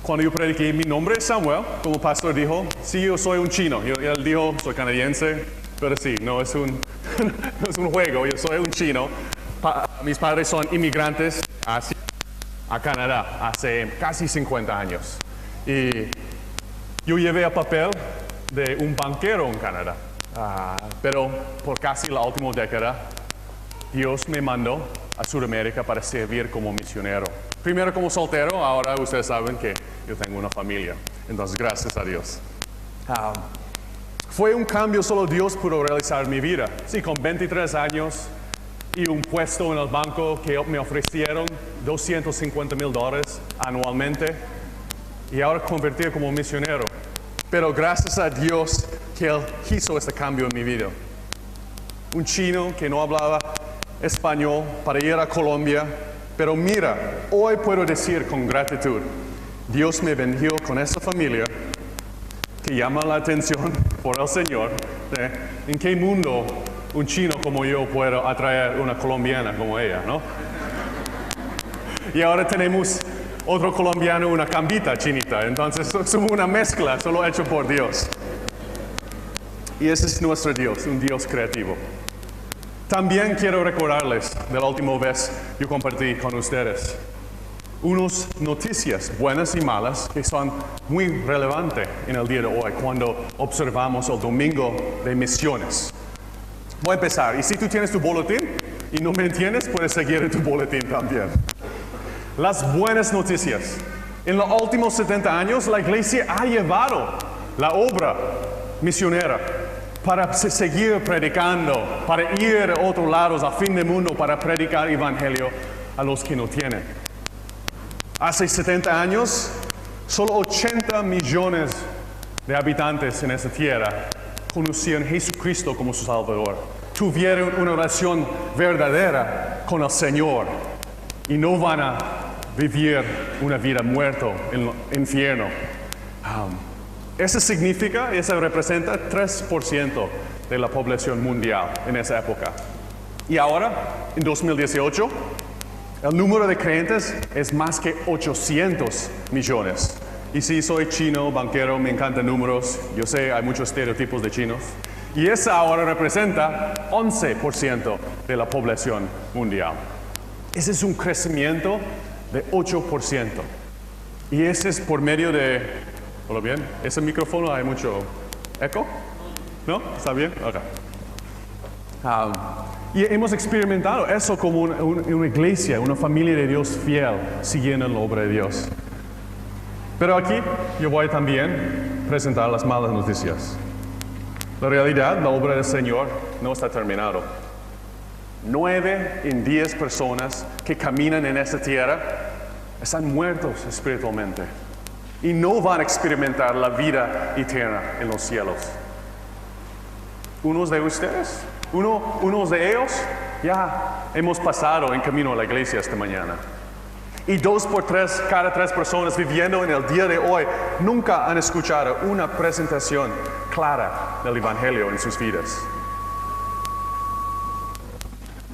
Cuando yo prediqué, mi nombre es Samuel, como el pastor dijo, sí, yo soy un chino. Él dijo, soy canadiense, pero sí, no es un, no es un juego, yo soy un chino. Mis padres son inmigrantes a Canadá hace casi 50 años. Y yo llevé el papel de un banquero en Canadá, pero por casi la última década, Dios me mandó a Sudamérica para servir como misionero. Primero como soltero, ahora ustedes saben que yo tengo una familia. Entonces, gracias a Dios. Fue un cambio solo Dios pudo realizar en mi vida. Sí, con 23 años y un puesto en el banco que me ofrecieron $250,000 anualmente y ahora convertir como misionero. Pero gracias a Dios que Él hizo este cambio en mi vida. Un chino que no hablaba español para ir a Colombia, pero mira, hoy puedo decir con gratitud, Dios me bendijo con esta familia que llama la atención por el Señor. ¿En qué mundo un chino como yo puede atraer una colombiana como ella, no? Y ahora tenemos otro colombiano, una cambita chinita, entonces somos una mezcla, solo hecho por Dios. Y ese es nuestro Dios, un Dios creativo. También quiero recordarles de la última vez yo compartí con ustedes unas noticias buenas y malas que son muy relevantes en el día de hoy cuando observamos el domingo de misiones. Voy a empezar, y si tú tienes tu boletín y no me entiendes, puedes seguir en tu boletín también. Las buenas noticias. En los últimos 70 años la iglesia ha llevado la obra misionera para seguir predicando, para ir a otros lados, al fin del mundo, para predicar el evangelio a los que no tienen. Hace 70 años, solo 80 millones de habitantes en esta tierra conocían a Jesucristo como su Salvador. Tuvieron una relación verdadera con el Señor y no van a vivir una vida muerta en el infierno. Eso significa, eso representa 3% de la población mundial en esa época. Y ahora, en 2018, el número de creyentes es más que 800 millones. Y si soy chino, banquero, me encantan números, yo sé, hay muchos estereotipos de chinos. Y eso ahora representa 11% de la población mundial. Ese es un crecimiento de 8%. Y ese es por medio de... ¿Todo bien? ¿Ese micrófono hay mucho eco? ¿No? ¿Está bien? Ok. Y hemos experimentado eso como una iglesia, una familia de Dios fiel, siguiendo la obra de Dios. Pero aquí yo voy también a presentar las malas noticias. La realidad, la obra del Señor no está terminada. 9 en 10 personas que caminan en esta tierra están muertos espiritualmente. Y no van a experimentar la vida eterna en los cielos. Unos de ustedes, unos de ellos, ya hemos pasado en camino a la iglesia esta mañana. Y 2 por 3, cada 3 personas viviendo en el día de hoy, nunca han escuchado una presentación clara del Evangelio en sus vidas.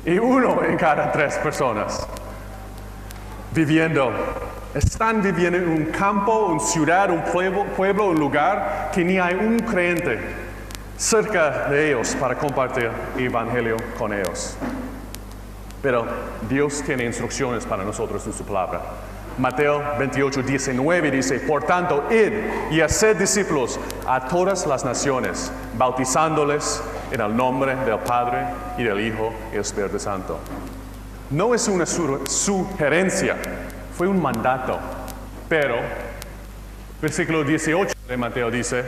Y 1 en cada 3 personas están viviendo en un campo, una ciudad, un pueblo, un lugar que ni hay un creyente cerca de ellos para compartir el evangelio con ellos. Pero Dios tiene instrucciones para nosotros en su palabra. Mateo 28:19 dice, por tanto, id y haced discípulos a todas las naciones, bautizándoles en el nombre del Padre y del Hijo y del Espíritu Santo. No es una sugerencia, fue un mandato. Pero, versículo 18 de Mateo dice,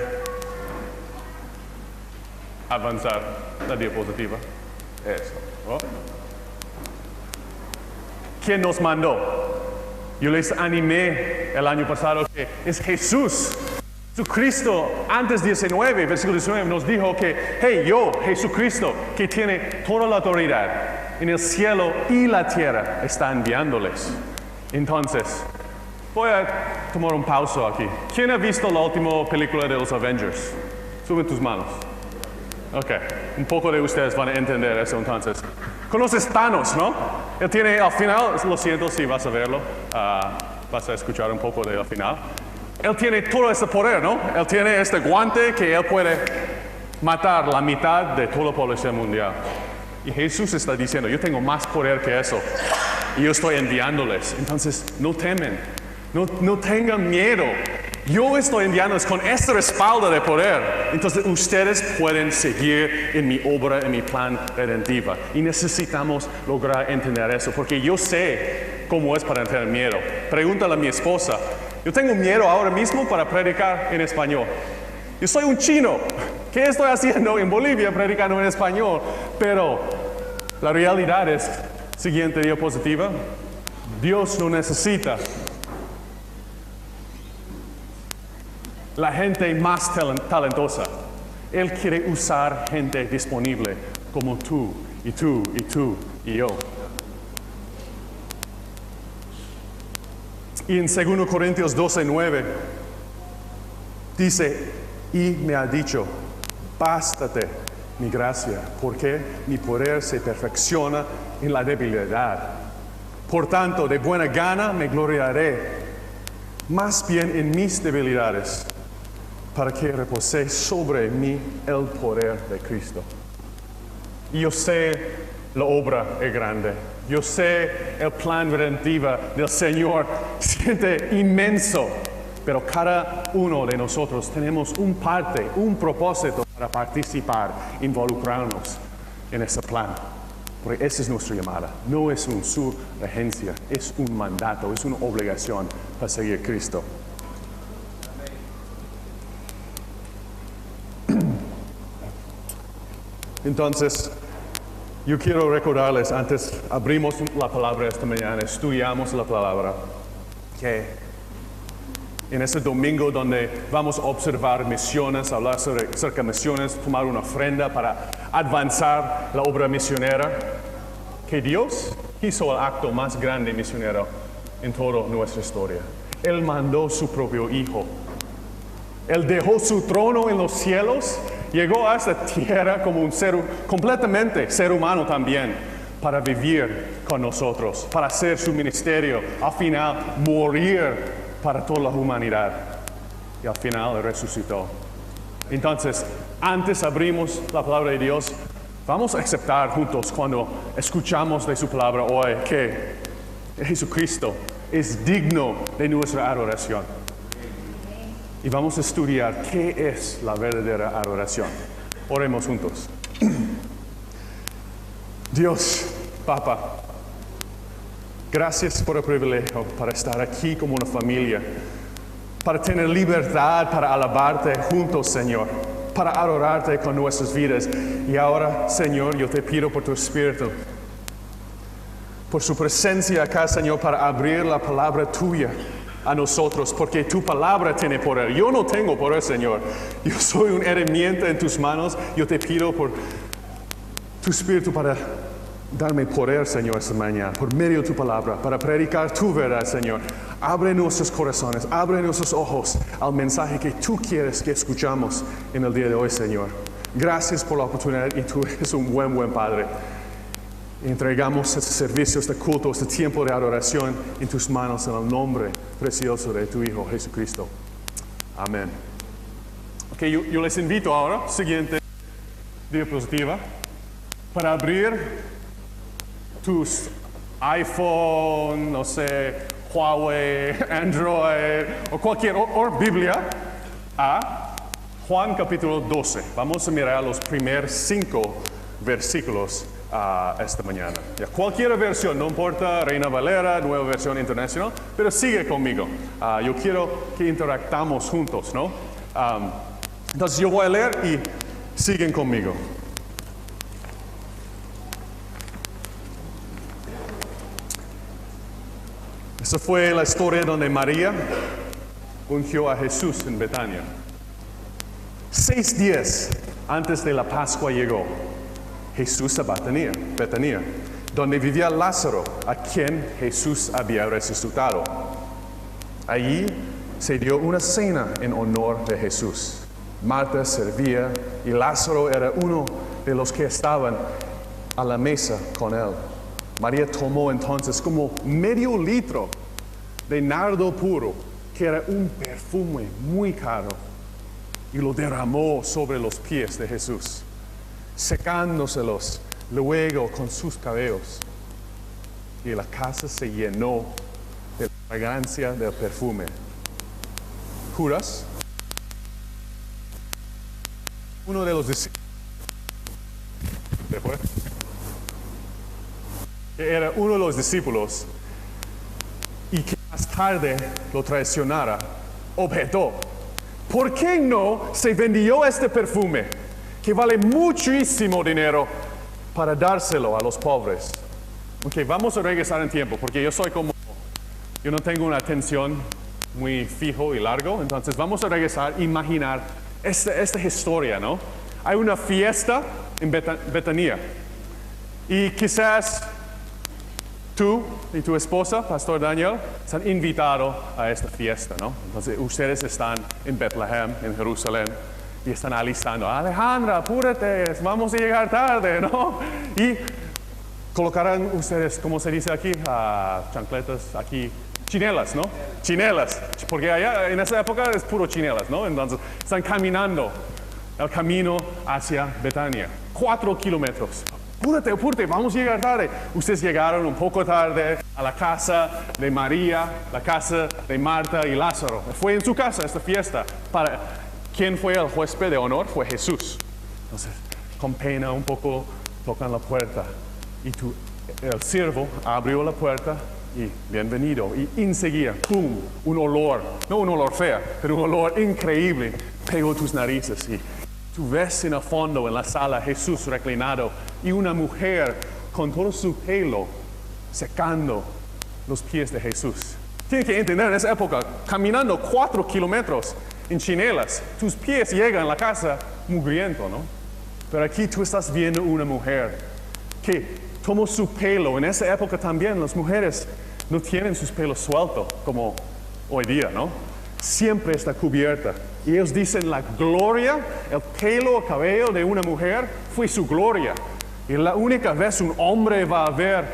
avanzar la diapositiva. Eso. ¿Oh? ¿Quién nos mandó? Yo les animé el año pasado que es Jesús. Jesucristo, antes 19, versículo 19, nos dijo que, hey, yo, Jesucristo, que tiene toda la autoridad en el cielo y la tierra, está enviándoles. Entonces, voy a tomar un pausa aquí. ¿Quién ha visto la última película de los Avengers? Sube tus manos. Ok, un poco de ustedes van a entender eso entonces. ¿Conoces Thanos, no? Él tiene al final, lo siento si vas a verlo, vas a escuchar un poco del final. Él tiene todo ese poder, ¿no? Él tiene este guante que él puede matar la mitad de toda la población mundial. Y Jesús está diciendo, yo tengo más poder que eso. Y yo estoy enviándoles. Entonces, no temen. No tengan miedo. Yo estoy enviándoles con este respaldo de poder. Entonces, ustedes pueden seguir en mi obra, en mi plan redentivo. Y necesitamos lograr entender eso. Porque yo sé cómo es para tener miedo. Pregúntale a mi esposa. Yo tengo miedo ahora mismo para predicar en español. Yo soy un chino. ¿Qué estoy haciendo en Bolivia predicando en español? Pero la realidad es, siguiente diapositiva, Dios no necesita la gente más talentosa. Él quiere usar gente disponible como tú y tú y tú y yo. Y en 2 Corintios 12:9 dice, y me ha dicho, bástate mi gracia, porque mi poder se perfecciona en la debilidad. Por tanto, de buena gana me gloriaré, más bien en mis debilidades, para que repose sobre mí el poder de Cristo. Y yo sé la obra es grande. Yo sé el plan redentivo del Señor siente inmenso. Pero cada uno de nosotros tenemos un propósito para participar, involucrarnos en ese plan. Porque esa es nuestra llamada. No es una sugerencia, es un mandato, es una obligación para seguir a Cristo. Entonces, yo quiero recordarles, antes abrimos la palabra esta mañana, estudiamos la palabra, que en este domingo donde vamos a observar misiones, hablar acerca de misiones, tomar una ofrenda para avanzar la obra misionera, que Dios hizo el acto más grande misionero en toda nuestra historia. Él mandó su propio Hijo. Él dejó su trono en los cielos, llegó a esta tierra como un completamente ser humano también, para vivir con nosotros, para hacer su ministerio, al final morir para toda la humanidad. Y al final resucitó. Entonces, antes abrimos la palabra de Dios, vamos a aceptar juntos cuando escuchamos de su palabra hoy que Jesucristo es digno de nuestra adoración. Y vamos a estudiar qué es la verdadera adoración. Oremos juntos. Dios, Papa, gracias por el privilegio para estar aquí como una familia, para tener libertad para alabarte juntos, Señor, para adorarte con nuestras vidas. Y ahora, Señor, yo te pido por tu Espíritu, por su presencia acá, Señor, para abrir la palabra tuya a nosotros, porque tu palabra tiene poder. Yo no tengo poder, Señor. Yo soy una herramienta en tus manos. Yo te pido por tu Espíritu para darme poder, Señor, esta mañana, por medio de tu palabra, para predicar tu verdad, Señor. Abre nuestros corazones, abre nuestros ojos al mensaje que tú quieres que escuchamos en el día de hoy, Señor. Gracias por la oportunidad y tú eres un buen Padre. Entregamos este servicio, este culto, este tiempo de adoración en tus manos en el nombre precioso de tu Hijo Jesucristo. Amén. Ok, yo les invito ahora, siguiente diapositiva, para abrir tus iPhone, no sé, Huawei, Android o cualquier Biblia a Juan capítulo 12. Vamos a mirar los primeros 5 versículos esta mañana. Ya, cualquier versión, no importa, Reina Valera, Nueva Versión Internacional, pero sigue conmigo. Yo quiero que interactamos juntos, ¿no? Entonces yo voy a leer y siguen conmigo. Esa fue la historia donde María ungió a Jesús en Betania. 6 días antes de la Pascua llegó Jesús a Betania, donde vivía Lázaro, a quien Jesús había resucitado. Allí se dio una cena en honor de Jesús. Marta servía y Lázaro era uno de los que estaban a la mesa con él. María tomó entonces como medio litro de nardo puro, que era un perfume muy caro, y lo derramó sobre los pies de Jesús, secándoselos luego con sus cabellos. Y la casa se llenó de la fragancia del perfume. Judas, uno de los discípulos, que era uno de los discípulos y que más tarde lo traicionara, objetó: ¿por qué no se vendió este perfume, que vale muchísimo dinero, para dárselo a los pobres? Ok, vamos a regresar en tiempo, porque yo no tengo una atención muy fijo y largo, entonces vamos a regresar, imaginar esta historia, ¿no? Hay una fiesta en Betania, y quizás tú y tu esposa, Pastor Daniel, están invitados a esta fiesta, ¿no? Entonces ustedes están en Betlehem, en Jerusalén, y están alistando: Alejandra, apúrate, vamos a llegar tarde, ¿no? Y colocarán ustedes, ¿cómo se dice aquí? Chancletas, aquí, chinelas, ¿no? Chinelas, porque allá en esa época es puro chinelas, ¿no? Entonces están caminando el camino hacia Betania, 4 kilómetros. Apúrate, vamos a llegar tarde. Ustedes llegaron un poco tarde a la casa de María, la casa de Marta y Lázaro. Fue en su casa esta fiesta. ¿Quién fue el huésped de honor? Fue Jesús. Entonces, con pena un poco, tocan la puerta. Y el siervo abrió la puerta y bienvenido. Y enseguida, ¡pum!, un olor, no un olor feo, pero un olor increíble, pegó tus narices. Y tú ves en el fondo, en la sala, Jesús reclinado y una mujer con todo su pelo secando los pies de Jesús. Tienes que entender, en esa época, caminando 4 kilómetros en chinelas, tus pies llegan a la casa mugriento, ¿no? Pero aquí tú estás viendo una mujer que tomó su pelo. En esa época también las mujeres no tienen sus pelos sueltos como hoy día, ¿no? Siempre está cubierta. Y ellos dicen la gloria, el pelo, el cabello de una mujer fue su gloria. Y la única vez un hombre va a ver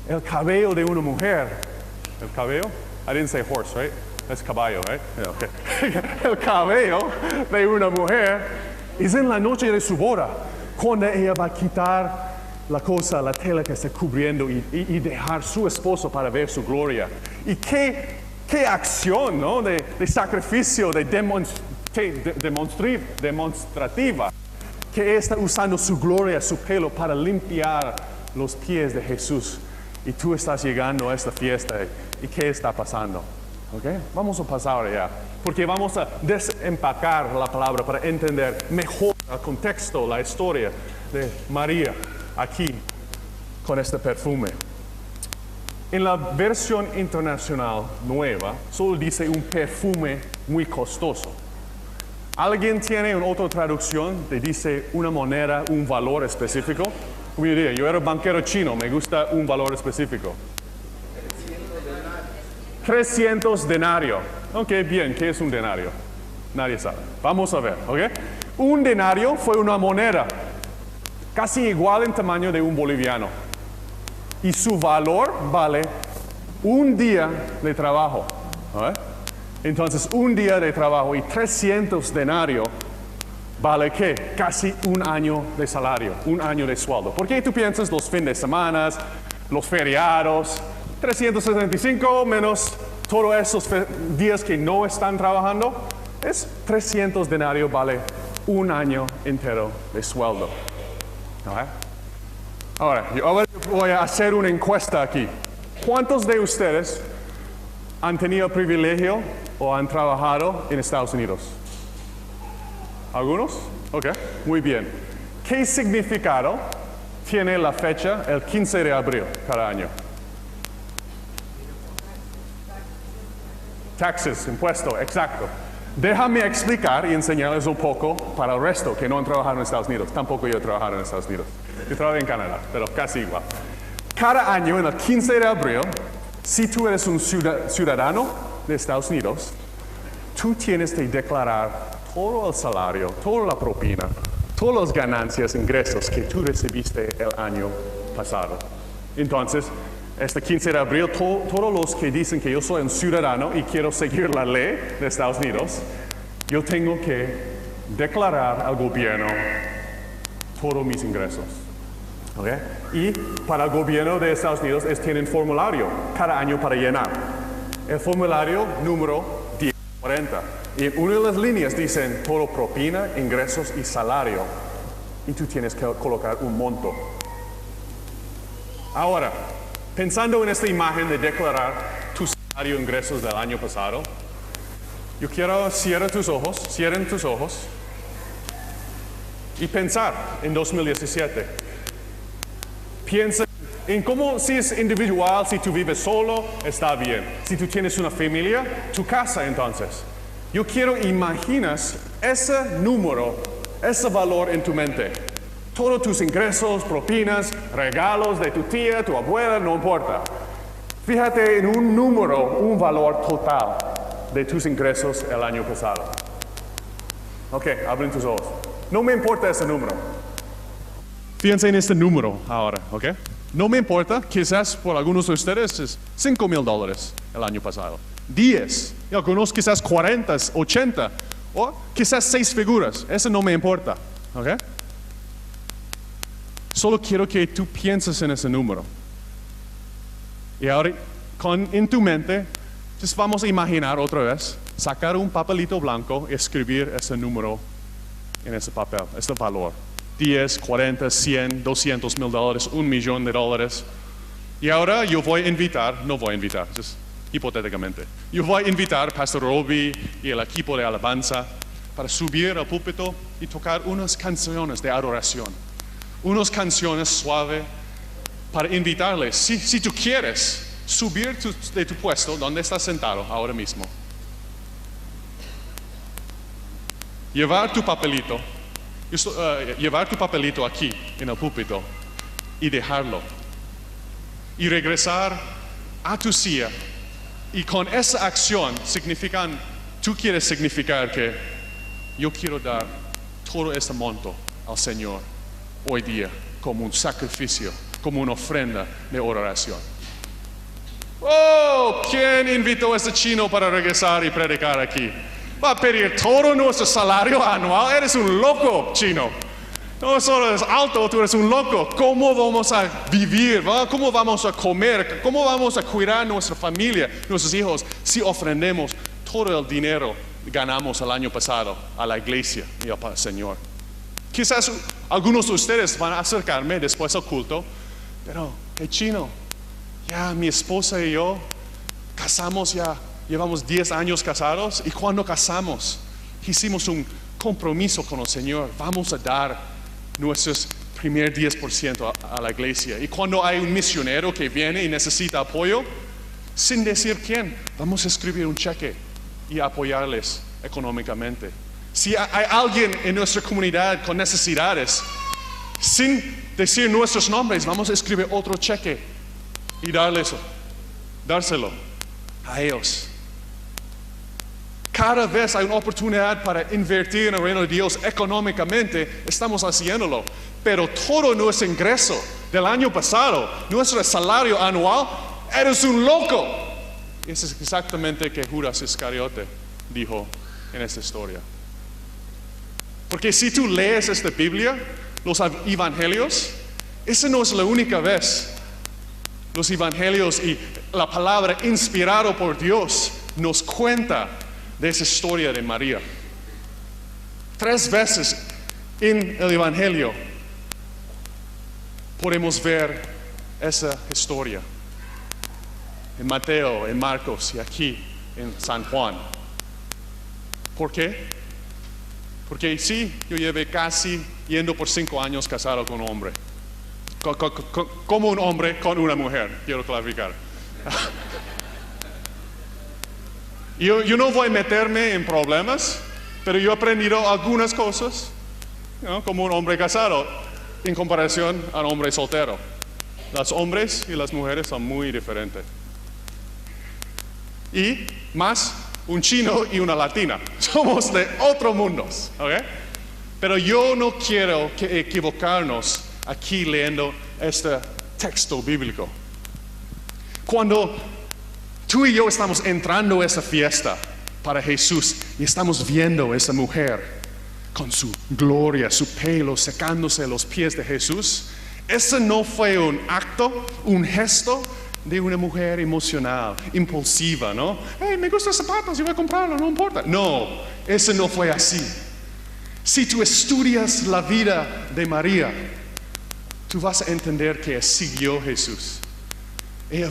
el cabello de una mujer. ¿El cabello? I didn't say horse, right? Es caballo, right? Yeah, okay. El cabello de una mujer es en la noche de su boda, cuando ella va a quitar la cosa, la tela que está cubriendo y dejar su esposo para ver su gloria. Y qué acción, ¿no? De sacrificio, de demostrativa, que está usando su gloria, su pelo, para limpiar los pies de Jesús. Y tú estás llegando a esta fiesta, ¿y qué está pasando? ¿Okay? Vamos a pasar ya, porque vamos a desempacar la palabra para entender mejor el contexto, la historia de María aquí con este perfume. En la versión internacional nueva, solo dice un perfume muy costoso. ¿Alguien tiene una otra traducción que dice una moneda, un valor específico? Como yo diría, yo era banquero chino, me gusta un valor específico. 300 denarios. Ok, bien, ¿qué es un denario? Nadie sabe. Vamos a ver, ¿ok? Un denario fue una moneda casi igual en tamaño de un boliviano. Y su valor vale un día de trabajo. ¿Okay? Entonces, un día de trabajo y 300 denarios vale ¿qué? Casi un año de salario, un año de sueldo. ¿Por qué tú piensas los fines de semana, los feriados, 365 menos todos esos días que no están trabajando? Es 300 denarios vale un año entero de sueldo. ¿Okay? Ahora yo voy a hacer una encuesta aquí. ¿Cuántos de ustedes han tenido el privilegio o han trabajado en Estados Unidos? ¿Algunos? Ok, muy bien. ¿Qué significado tiene la fecha el 15 de abril cada año? Taxes, impuesto, exacto. Déjame explicar y enseñarles un poco para el resto que no han trabajado en Estados Unidos. Tampoco yo he trabajado en Estados Unidos. Yo trabajé en Canadá, pero casi igual. Cada año, en el 15 de abril, si tú eres un ciudadano de Estados Unidos, tú tienes que declarar todo el salario, toda la propina, todas las ganancias, ingresos que tú recibiste el año pasado. Entonces, Este 15 de abril, todos los que dicen que yo soy un ciudadano y quiero seguir la ley de Estados Unidos, yo tengo que declarar al gobierno todos mis ingresos. ¿Okay? Y para el gobierno de Estados Unidos tienen formulario cada año para llenar. El formulario número 1040. Y en una de las líneas dicen todo propina, ingresos y salario. Y tú tienes que colocar un monto. Ahora, pensando en esta imagen de declarar tu salario e ingresos del año pasado, yo quiero cierren tus ojos y pensar en 2017. Piensa en cómo, si es individual, si tú vives solo, está bien. Si tú tienes una familia, tu casa entonces. Yo quiero imaginas ese número, ese valor en tu mente. Todos tus ingresos, propinas, regalos de tu tía, tu abuela, no importa. Fíjate en un número, un valor total de tus ingresos el año pasado. Ok, abren tus ojos. No me importa ese número. Fíjense en este número ahora, ¿ok? No me importa, quizás por algunos de ustedes es $5,000 el año pasado. 10, y algunos quizás 40, 80, o quizás 6 figuras. Eso no me importa, ¿ok? Solo quiero que tú pienses en ese número. Y ahora, en tu mente, entonces vamos a imaginar otra vez, sacar un papelito blanco y escribir ese número en ese papel, este valor. 10, 40, 100, $200,000, $1,000,000. Y ahora yo voy a invitar, no voy a invitar, just hipotéticamente, yo voy a invitar a Pastor Robbie y el equipo de alabanza para subir al púlpito y tocar unas canciones de adoración, unas canciones suaves para invitarles, si tú quieres, subir de tu puesto donde estás sentado ahora mismo. Llevar tu papelito aquí en el púlpito y dejarlo. Y regresar a tu silla. Y con esa acción tú quieres significar que yo quiero dar todo ese monto al Señor hoy día como un sacrificio, como una ofrenda de oración. Oh, ¿quién invitó a ese chino para regresar y predicar aquí? Va a pedir todo nuestro salario anual. Eres un loco, chino. No solo eres alto, tú eres un loco. ¿Cómo vamos a vivir? ¿Cómo vamos a comer? ¿Cómo vamos a cuidar a nuestra familia, nuestros hijos, si ofrendemos todo el dinero que ganamos el año pasado a la iglesia y al Señor? Quizás algunos de ustedes van a acercarme después del culto, pero, chino, ya mi esposa y yo casamos ya. Llevamos 10 años casados y cuando casamos hicimos un compromiso con el Señor. Vamos a dar nuestros primer 10% a la iglesia. Y cuando hay un misionero que viene y necesita apoyo, sin decir quién, vamos a escribir un cheque y apoyarles económicamente. Si hay alguien en nuestra comunidad con necesidades, sin decir nuestros nombres, vamos a escribir otro cheque y dárselo a ellos. Cada vez hay una oportunidad para invertir en el reino de Dios económicamente, estamos haciéndolo. Pero todo nuestro ingreso del año pasado, nuestro salario anual, eres un loco. Eso es exactamente lo que Judas Iscariote dijo en esta historia. Porque si tú lees esta Biblia, los evangelios, esa no es la única vez. Los evangelios y la palabra inspirada por Dios nos cuenta de esa historia de María. 3 veces en el Evangelio podemos ver esa historia. En Mateo, en Marcos y aquí en San Juan. ¿Por qué? Porque sí, yo llevé casi yendo por 5 años casado con un hombre. Como un hombre con una mujer, quiero clarificar. Yo no voy a meterme en problemas, pero yo he aprendido algunas cosas, como un hombre casado, en comparación a un hombre soltero. Los hombres y las mujeres son muy diferentes. Y más, un chino y una latina. Somos de otro mundo, ¿ok? Pero yo no quiero equivocarnos aquí leyendo este texto bíblico. Cuando tú y yo estamos entrando a esa fiesta para Jesús y estamos viendo a esa mujer con su gloria, su pelo secándose los pies de Jesús, ese no fue un acto, un gesto de una mujer emocional, impulsiva, ¿no? Hey, me gustan los zapatos, yo voy a comprarlo, no importa. No, ese no fue así. Si tú estudias la vida de María, tú vas a entender que siguió a Jesús. Ella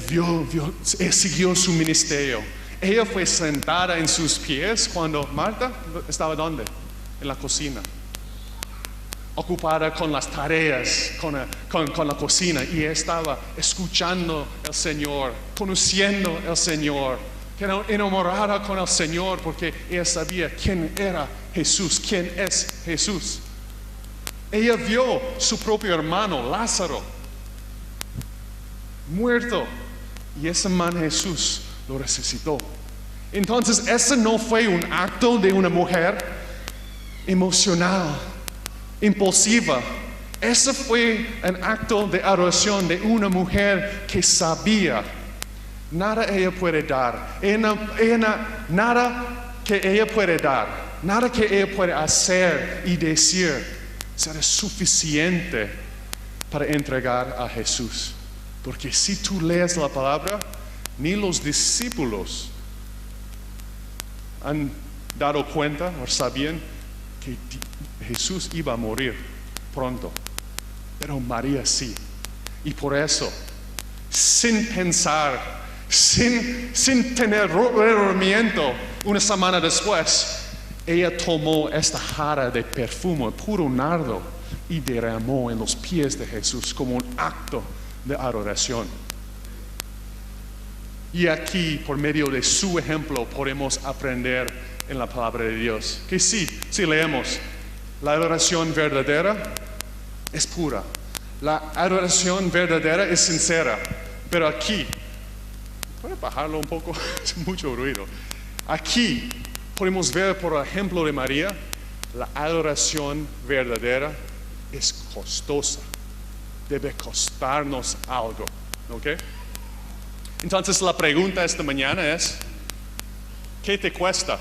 siguió su ministerio. Ella fue sentada en sus pies cuando Marta estaba ¿dónde? En la cocina. Ocupada con las tareas, con la cocina. Y ella estaba escuchando al Señor, conociendo al Señor. Enamorada con el Señor porque ella sabía quién era Jesús, quién es Jesús. Ella vio su propio hermano, Lázaro, muerto. Y ese man Jesús lo resucitó. Entonces, ese no fue un acto de una mujer emocional, impulsiva. Ese fue un acto de adoración de una mujer que sabía nada ella puede dar. Nada que ella puede dar, nada que ella puede hacer y decir será suficiente para entregar a Jesús. Porque si tú lees la palabra, ni los discípulos han dado cuenta o sabían que Jesús iba a morir pronto. Pero María sí. Y por eso, sin pensar, sin tener remordimiento, una semana después, ella tomó esta jarra de perfume, puro nardo, y derramó en los pies de Jesús como un acto de adoración. Y aquí, por medio de su ejemplo, podemos aprender en la palabra de Dios. Que sí, si leemos, la adoración verdadera es pura. La adoración verdadera es sincera. Pero aquí, ¿puede bajarlo un poco? Es mucho ruido. Aquí podemos ver por el ejemplo de María, la adoración verdadera es costosa. Debe costarnos algo, ¿ok? Entonces la pregunta esta mañana es, ¿qué te cuesta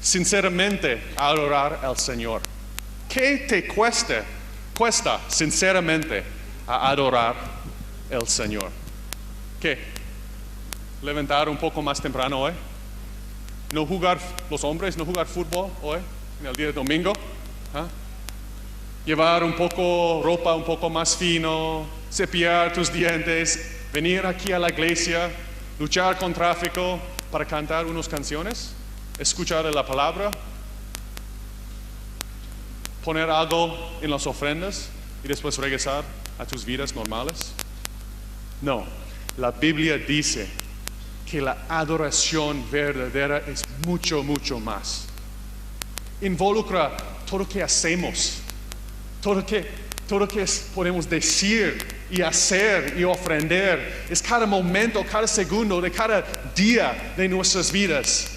sinceramente adorar al Señor? ¿Qué te cuesta sinceramente a adorar al Señor? ¿Qué? ¿Levantar un poco más temprano hoy? ¿No jugar los hombres, no jugar fútbol hoy, en el día de domingo? ¿Ah? Llevar un poco ropa un poco más fino, cepillar tus dientes, venir aquí a la iglesia, luchar con tráfico para cantar unas canciones, escuchar la palabra, poner algo en las ofrendas y después regresar a tus vidas normales. No, la Biblia dice que la adoración verdadera es mucho, mucho más. Involucra todo lo que hacemos, todo lo que podemos decir y hacer y ofrender. Es cada momento, cada segundo de cada día de nuestras vidas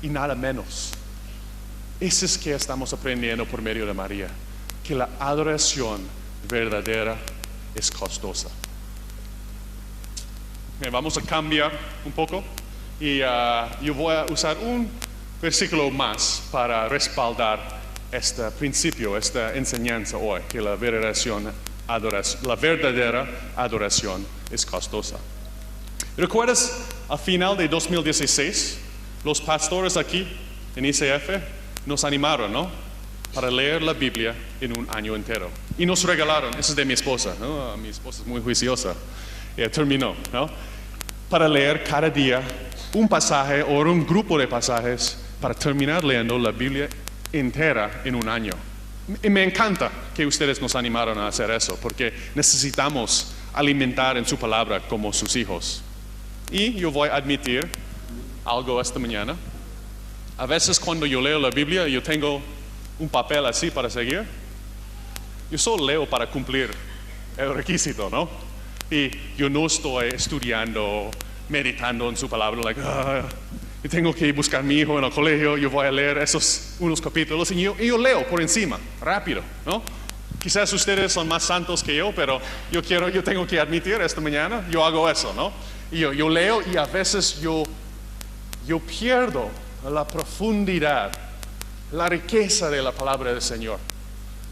y nada menos. Eso es que estamos aprendiendo por medio de María, que la adoración verdadera es costosa. Vamos a cambiar un poco y yo voy a usar un versículo más para respaldar este principio, esta enseñanza hoy, que la verdadera adoración es costosa. ¿Recuerdas al final de 2016? Los pastores aquí en ICF nos animaron, ¿no? Para leer la Biblia en un año entero. Y nos regalaron, eso es de mi esposa, ¿no? Mi esposa es muy juiciosa. Terminó, ¿no? Para leer cada día un pasaje o un grupo de pasajes para terminar leyendo la Biblia entera en un año. Y me encanta que ustedes nos animaron a hacer eso, porque necesitamos alimentar en su palabra como sus hijos. Y yo voy a admitir algo esta mañana. A veces cuando yo leo la Biblia, yo tengo un papel así para seguir. Yo solo leo para cumplir el requisito, ¿no? Y yo no estoy estudiando, meditando en su palabra, yo tengo que buscar a mi hijo en el colegio, yo voy a leer unos capítulos y yo leo por encima, rápido, ¿no? Quizás ustedes son más santos que yo, pero yo tengo que admitir esta mañana, yo hago eso, ¿no? Y yo leo y a veces yo pierdo la profundidad, la riqueza de la palabra del Señor.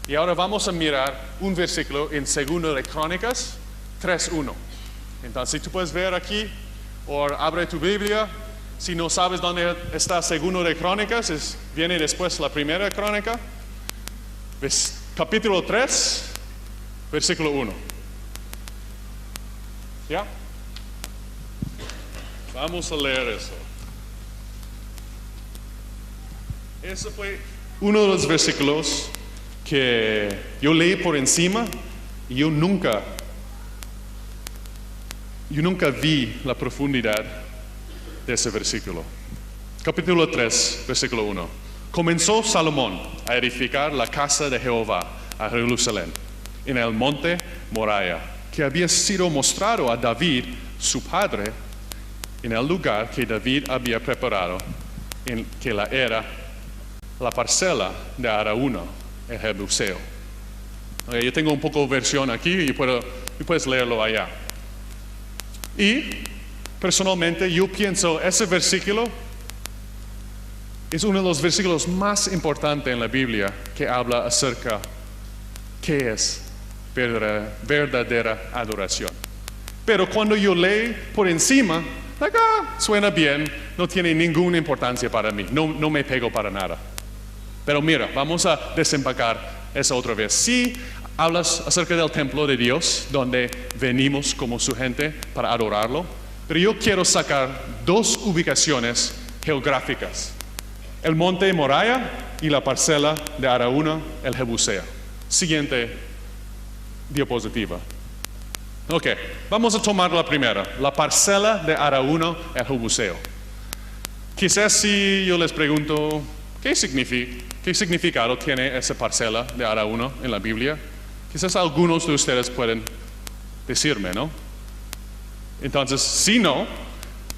Y ahora vamos a mirar un versículo en 2 de Crónicas 3:1. Entonces, si tú puedes ver aquí, o abre tu Biblia. Si no sabes dónde está 2 de Crónicas, viene después la primera crónica. Capítulo 3, versículo 1. ¿Ya? Vamos a leer eso. Ese fue uno de los versículos que yo leí por encima y yo nunca vi la profundidad de ese versículo. Capítulo 3, versículo 1. Comenzó Salomón a edificar la casa de Jehová a Jerusalén, en el monte Moriah, que había sido mostrado a David, su padre, en el lugar que David había preparado, en que era la parcela de Araúna, el Jebuseo. Okay, yo tengo un poco de versión aquí y puedes leerlo allá. Y personalmente yo pienso ese versículo es uno de los versículos más importantes en la Biblia que habla acerca qué es verdadera adoración. Pero cuando yo leo por encima, suena bien, no tiene ninguna importancia para mí, no me pego para nada. Pero mira, vamos a desempacar eso otra vez. Sí, hablas acerca del templo de Dios, donde venimos como su gente para adorarlo, pero yo quiero sacar 2 ubicaciones geográficas: el monte Moriah y la parcela de Araúna, el Jebuseo. Siguiente diapositiva. Ok, vamos a tomar la primera, la parcela de Araúna, el Jebuseo. Quizás si yo les pregunto, ¿qué significado tiene esa parcela de Araúna en la Biblia? Quizás algunos de ustedes pueden decirme, ¿no? Entonces, si no,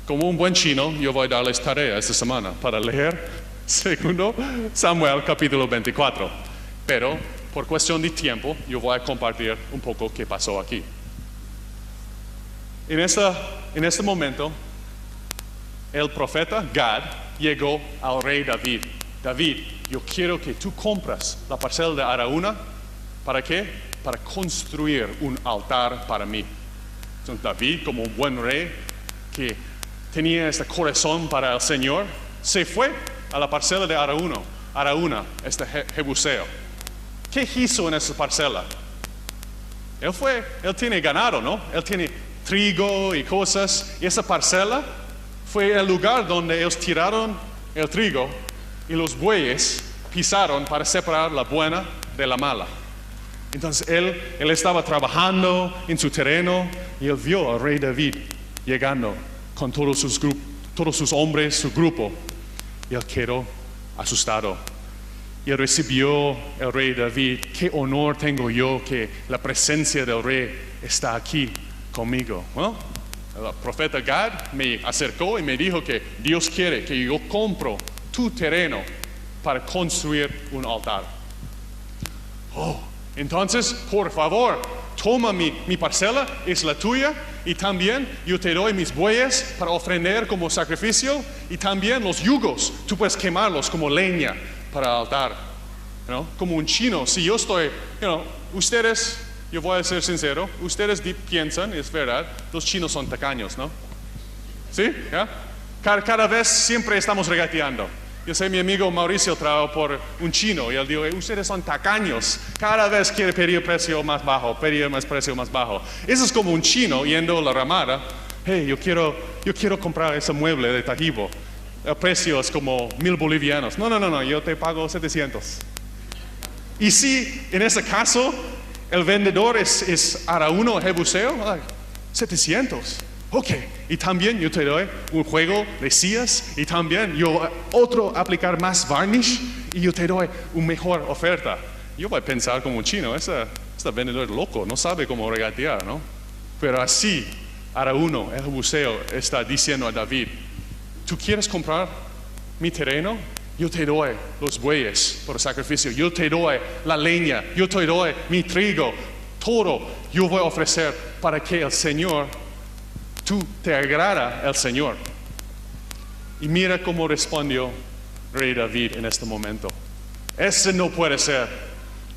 como un buen chino, yo voy a darles tarea esta semana para leer 2 Samuel capítulo 24. Pero, por cuestión de tiempo, yo voy a compartir un poco qué pasó aquí. En este momento, el profeta Gad llegó al rey David. David, yo quiero que tú compras la parcela de Araúna. ¿Para qué? Para construir un altar para mí. Entonces David, como un buen rey que tenía este corazón para el Señor, se fue a la parcela de Araúna, este Jebuseo. ¿Qué hizo en esa parcela? Él tiene ganado, ¿no? Él tiene trigo y cosas. Y esa parcela fue el lugar donde ellos tiraron el trigo y los bueyes pisaron para separar la buena de la mala. Entonces él estaba trabajando en su terreno y él vio al rey David llegando con todos sus hombres, su grupo. Y él quedó asustado. Y recibió el rey David: qué honor tengo yo que la presencia del rey está aquí conmigo. Bueno, el profeta Gad me acercó y me dijo que Dios quiere que yo compro tu terreno para construir un altar. Entonces, por favor, toma mi parcela, es la tuya, y también yo te doy mis bueyes para ofrendar como sacrificio, y también los yugos, tú puedes quemarlos como leña para el altar. Como un chino, si yo estoy, ustedes, yo voy a ser sincero, ustedes piensan, es verdad, los chinos son tacaños, ¿no? ¿Sí? ¿Ya? Cada vez siempre estamos regateando. Yo sé, mi amigo Mauricio trabajó por un chino y él dijo: ustedes son tacaños, cada vez quiere pedir precio más bajo. Eso es como un chino yendo a la ramada: hey, yo quiero comprar ese mueble de Tajibo, el precio es como 1,000 bolivianos. No, yo te pago 700. Y si en ese caso el vendedor es Araúna o Jebuseo, 700. Ok, y también yo te doy un juego de sillas, y también aplicar más varnish, y yo te doy una mejor oferta. Yo voy a pensar como un chino: este vendedor es loco, no sabe cómo regatear, ¿no? Pero así Araúna, el Jebuseo, está diciendo a David: ¿tú quieres comprar mi terreno? Yo te doy los bueyes por sacrificio, yo te doy la leña, yo te doy mi trigo, todo yo voy a ofrecer para que el Señor, tú te agrada el Señor. Y mira cómo respondió Rey David en este momento. Ese no puede ser.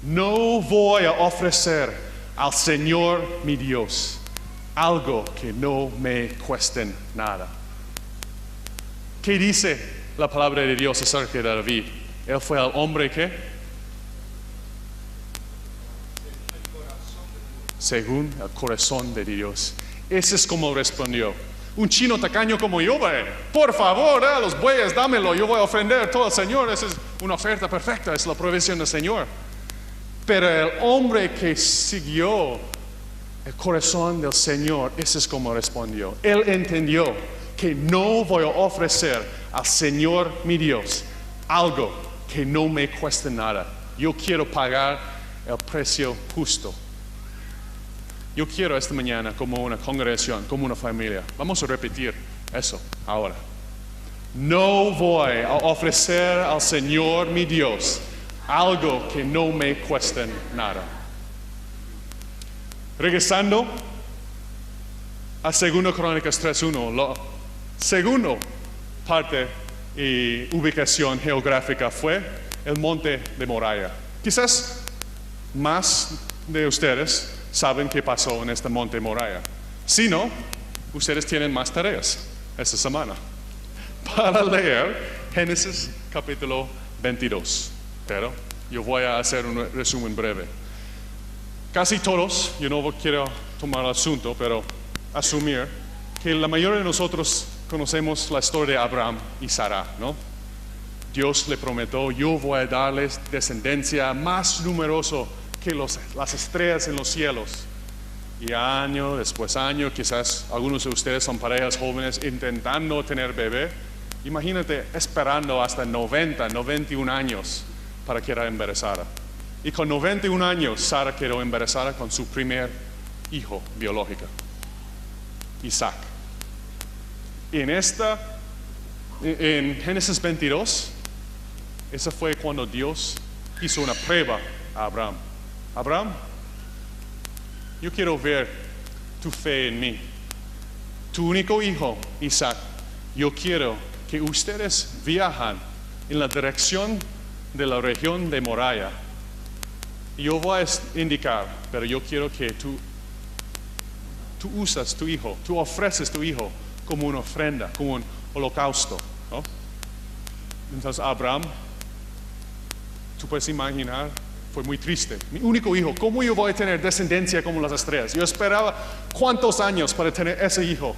No voy a ofrecer al Señor mi Dios algo que no me cueste nada. ¿Qué dice la palabra de Dios acerca de David? Él fue el hombre que, según el corazón de Dios. Ese es como respondió. Un chino tacaño como yo, por favor, los bueyes, dámelo, yo voy a ofrendar todo al Señor. Esa es una oferta perfecta, es la provisión del Señor. Pero el hombre que siguió el corazón del Señor, ese es como respondió. Él entendió que no voy a ofrecer al Señor mi Dios algo que no me cueste nada. Yo quiero pagar el precio justo. Yo quiero esta mañana, como una congregación, como una familia, vamos a repetir eso ahora. No voy a ofrecer al Señor mi Dios algo que no me cueste nada. Regresando a 2 Crónicas 3:1, la segunda parte y ubicación geográfica fue el monte de Moriah. Quizás más de ustedes saben qué pasó en este monte de Moriah. Si no, ustedes tienen más tareas esta semana para leer Génesis capítulo 22. Pero yo voy a hacer un resumen breve. Casi todos, yo no quiero tomar el asunto, pero asumir que la mayoría de nosotros conocemos la historia de Abraham y Sara, ¿no? Dios le prometió, yo voy a darles descendencia más numerosa que las estrellas en los cielos. Y año después año, quizás algunos de ustedes son parejas jóvenes intentando tener bebé. Imagínate esperando hasta 91 años para quedar embarazada. Y con 91 años, Sara quedó embarazada con su primer hijo biológico, Isaac. Y en Génesis 22, esa fue cuando Dios hizo una prueba a Abraham. Abraham, yo quiero ver tu fe en mí. Tu único hijo, Isaac, yo quiero que ustedes viajan en la dirección de la región de Moriah. Y yo voy a indicar, pero yo quiero que tú usas tu hijo, tú ofreces tu hijo como una ofrenda, como un holocausto, ¿no? Entonces Abraham, tú puedes imaginar, fue muy triste. Mi único hijo, ¿cómo yo voy a tener descendencia como las estrellas? Yo esperaba cuántos años para tener ese hijo.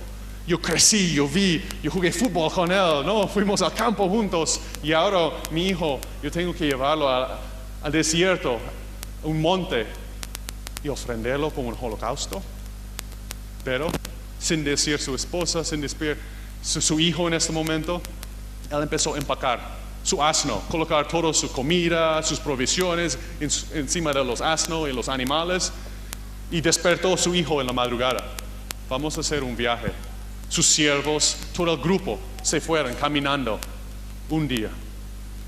Yo crecí, yo vi, yo jugué fútbol con él, ¿no? Fuimos al campo juntos y ahora mi hijo, yo tengo que llevarlo al desierto, a un monte y ofrenderlo como un holocausto. Pero sin decir su esposa, sin decir su hijo en este momento, él empezó a empacar su asno, colocar toda su comida, sus provisiones encima de los asnos y los animales, y despertó a su hijo en la madrugada. Vamos a hacer un viaje. Sus siervos, todo el grupo se fueron caminando un día,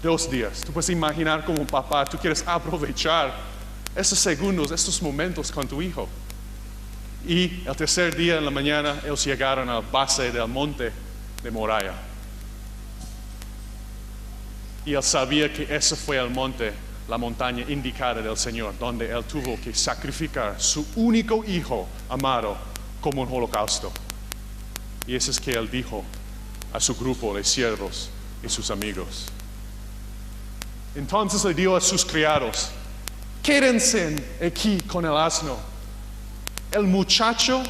2 días. Tú puedes imaginar como un papá, tú quieres aprovechar esos segundos, estos momentos con tu hijo. Y el tercer día en la mañana, ellos llegaron a la base del monte de Moriah. Y él sabía que ese fue el monte, la montaña indicada del Señor, donde él tuvo que sacrificar su único hijo amado como un holocausto. Y eso es que él dijo a su grupo de siervos y sus amigos. Entonces le dijo a sus criados, quédense aquí con el asno. El muchacho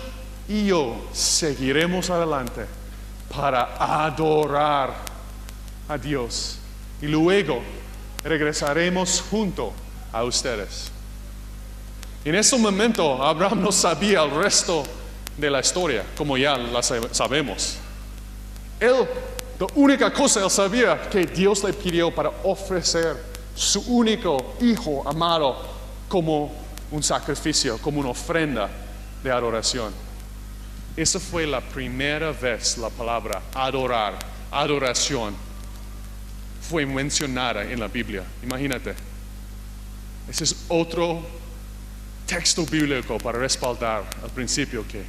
y yo seguiremos adelante para adorar a Dios. Y luego regresaremos junto a ustedes. En ese momento Abraham no sabía el resto de la historia, como ya la sabemos. Él, la única cosa él sabía que Dios le pidió para ofrecer su único hijo amado como un sacrificio, como una ofrenda de adoración. Esa fue la primera vez la palabra adorar, adoración, fue mencionada en la Biblia. Imagínate. Ese es otro texto bíblico para respaldar al principio que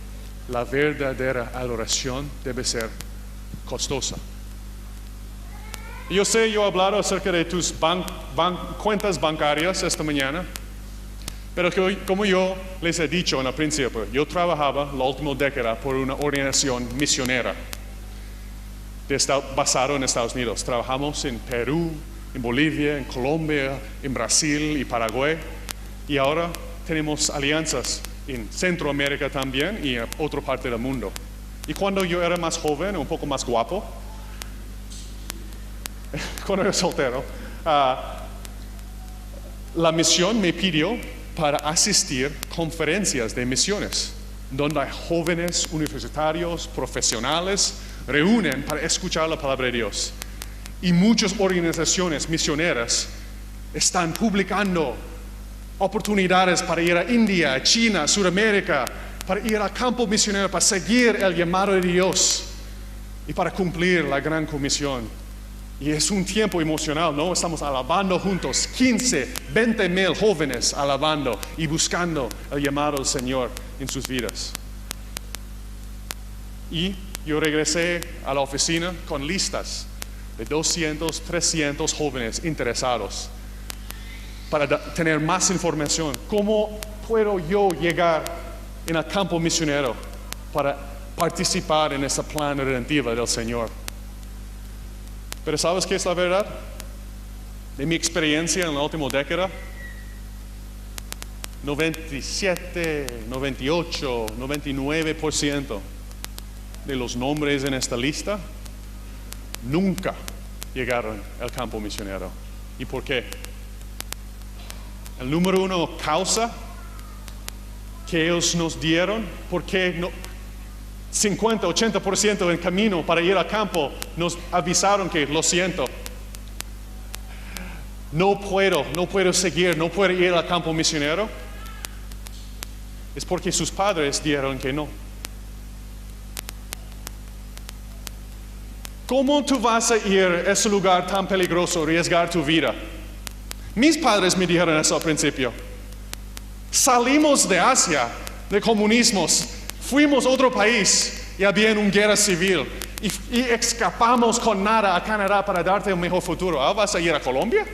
la verdadera adoración debe ser costosa. Yo sé, yo he hablado acerca de tus cuentas bancarias esta mañana, pero como yo les he dicho en el principio, yo trabajaba la última década por una organización misionera basada en Estados Unidos. Trabajamos en Perú, en Bolivia, en Colombia, en Brasil y Paraguay, y ahora tenemos alianzas en Centroamérica también y en otra parte del mundo. Y cuando yo era más joven, un poco más guapo, cuando era soltero, la misión me pidió para asistir a conferencias de misiones, donde jóvenes universitarios, profesionales, reúnen para escuchar la palabra de Dios. Y muchas organizaciones misioneras están publicando oportunidades para ir a India, China, Sudamérica, para ir al campo misionero, para seguir el llamado de Dios y para cumplir la gran comisión. Y es un tiempo emocional, ¿no? Estamos alabando juntos, 15, 20 mil jóvenes alabando y buscando el llamado del Señor en sus vidas. Y yo regresé a la oficina con listas de 200, 300 jóvenes interesados para tener más información. ¿Cómo puedo yo llegar en el campo misionero para participar en ese plan redentivo del Señor? Pero ¿sabes qué es la verdad? De mi experiencia en la última década, 97, 98, 99% de los nombres en esta lista nunca llegaron al campo misionero. ¿Y por qué? El número uno causa que ellos nos dieron, ¿por qué no? 50, 80% en camino para ir al campo nos avisaron que lo siento, no puedo seguir, no puedo ir al campo misionero. Es porque sus padres dijeron que no. ¿Cómo tú vas a ir a ese lugar tan peligroso, arriesgar tu vida? Mis padres me dijeron eso al principio. Salimos de Asia, de comunismos, fuimos a otro país y había una guerra civil y escapamos con nada a Canadá para darte un mejor futuro. ¿Ah, vas a ir a Colombia?